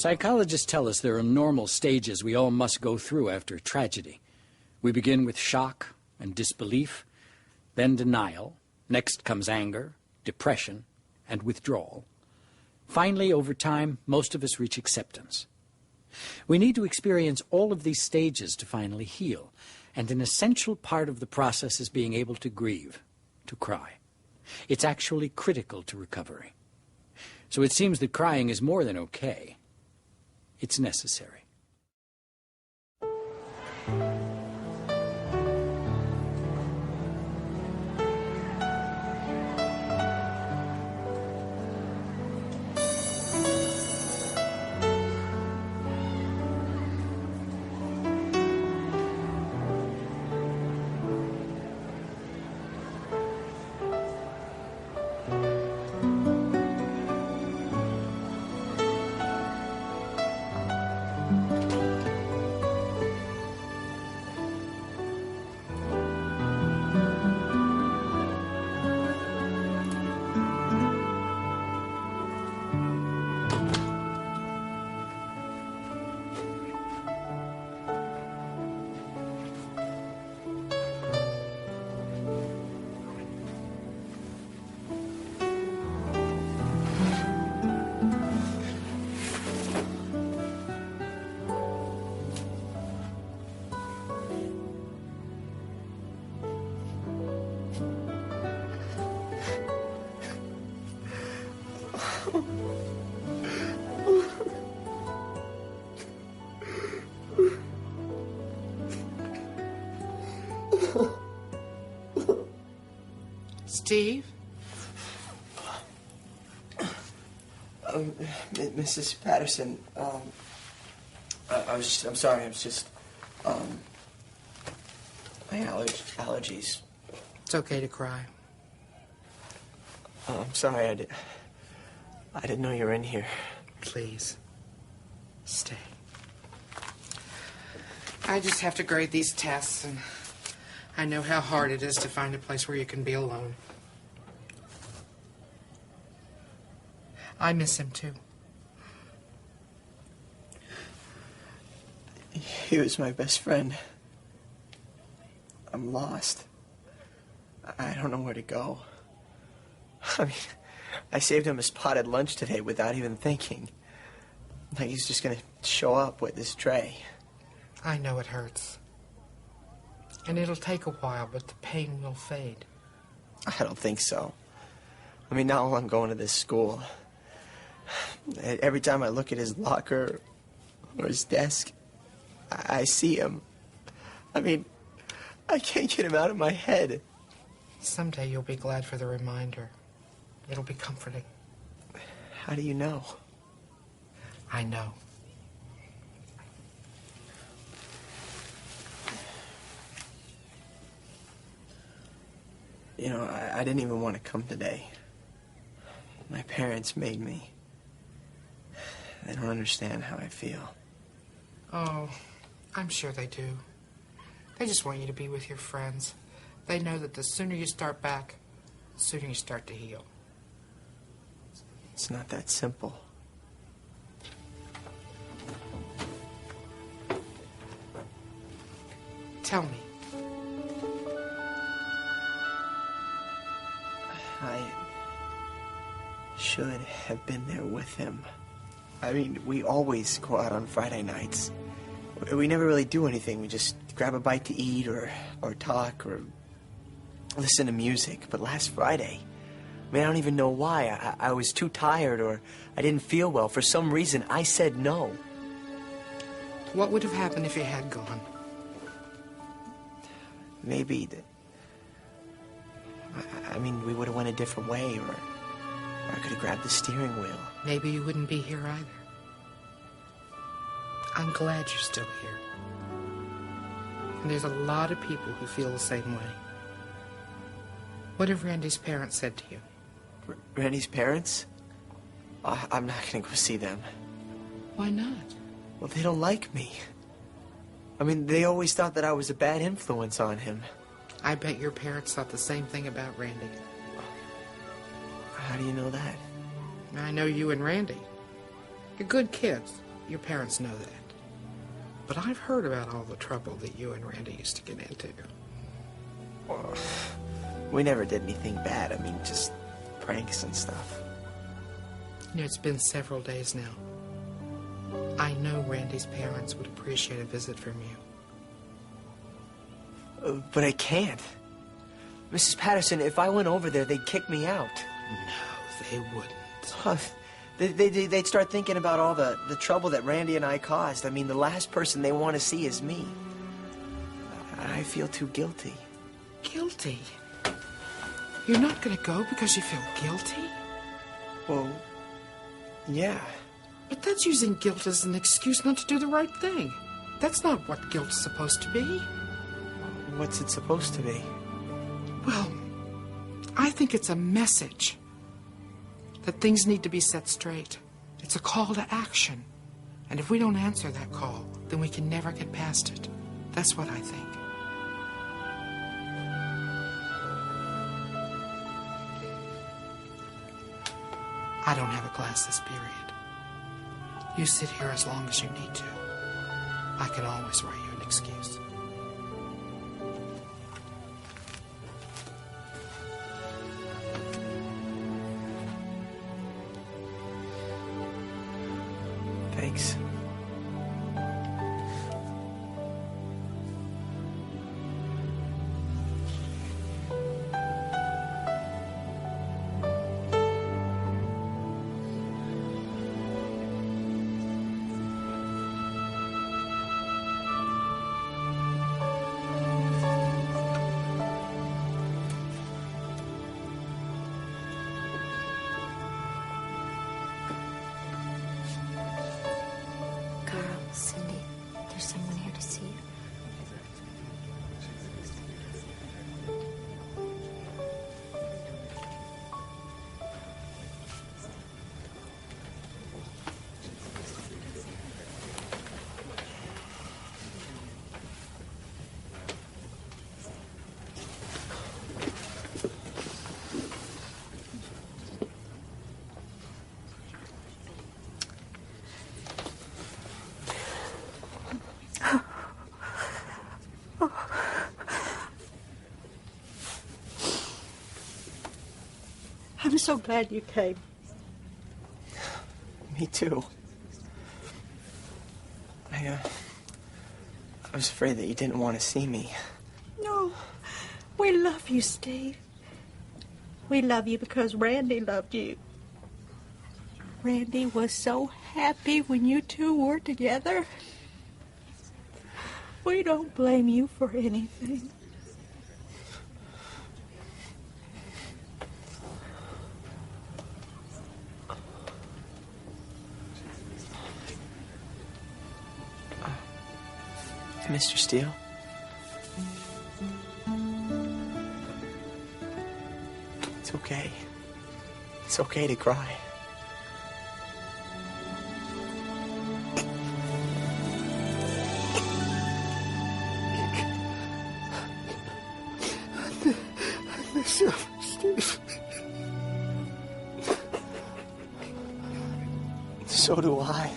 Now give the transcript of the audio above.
Psychologists tell us there are normal stages we all must go through after tragedy. We begin with shock and disbelief, then denial. Next comes anger, depression, and withdrawal. Finally, over time, most of us reach acceptance. We need to experience all of these stages to finally heal, and an essential part of the process is being able to grieve, to cry. It's actually critical to recovery. So it seems that crying is more than okay. It's necessary. Steve? Mrs. Patterson, I'm sorry, I was just, my allergies. It's okay to cry. I'm sorry, I didn't know you were in here. Please, stay. I just have to grade these tests, and I know how hard it is to find a place where you can be alone. I miss him, too. He was my best friend. I'm lost. I don't know where to go. I mean, I saved him a spot at lunch today without even thinking. Like he's just gonna show up with this tray. I know it hurts. And it'll take a while, but the pain will fade. I don't think so. I mean, now I'm going to this school. Every time I look at his locker or his desk, I see him. I mean, I can't get him out of my head. Someday you'll be glad for the reminder. It'll be comforting. How do you know? I know. You know, I didn't even want to come today. My parents made me. They don't understand how I feel. Oh, I'm sure they do. They just want you to be with your friends. They know that the sooner you start back, the sooner you start to heal. It's not that simple. Tell me. I should have been there with him. I mean, we always go out on Friday nights. We never really do anything. We just grab a bite to eat or talk or listen to music. But last Friday, I mean, I don't even know why. I was too tired or I didn't feel well. For some reason, I said no. What would have happened if you had gone? Maybe I mean, we would have went a different way, or I could have grabbed the steering wheel. Maybe you wouldn't be here either. I'm glad you're still here. And there's a lot of people who feel the same way. What have Randy's parents said to you? Randy's parents? I'm not going to go see them. Why not? Well, they don't like me. I mean, they always thought that I was a bad influence on him. I bet your parents thought the same thing about Randy. How do you know that? I know you and Randy. You're good kids. your parents know that. But I've heard about all the trouble that you and Randy used to get into. Well, we never did anything bad. I mean, just pranks and stuff. You know, it's been several days now. I know Randy's parents would appreciate a visit from you. But I can't. Mrs. Patterson, if I went over there, they'd kick me out. No, they wouldn't. Huh. They'd start thinking about all the trouble that Randy and I caused. I mean, the last person they want to see is me. I feel too guilty. Guilty? You're not going to go because you feel guilty? Well, yeah. But that's using guilt as an excuse not to do the right thing. That's not what guilt's supposed to be. What's it supposed to be? Well, I think it's a message that things need to be set straight. It's a call to action. And if we don't answer that call, then we can never get past it. That's what I think. I don't have a class this period. You sit here as long as you need to. I can always write you an excuse. Thanks. Cindy, there's someone here to see you. I'm so glad you came. Me too. I was afraid that you didn't want to see me. No, we love you, Steve. We love you because Randy loved you. Randy was so happy when you two were together. We don't blame you for anything. Mr. Steele? It's okay. It's okay to cry. I miss you, Steve. So do I.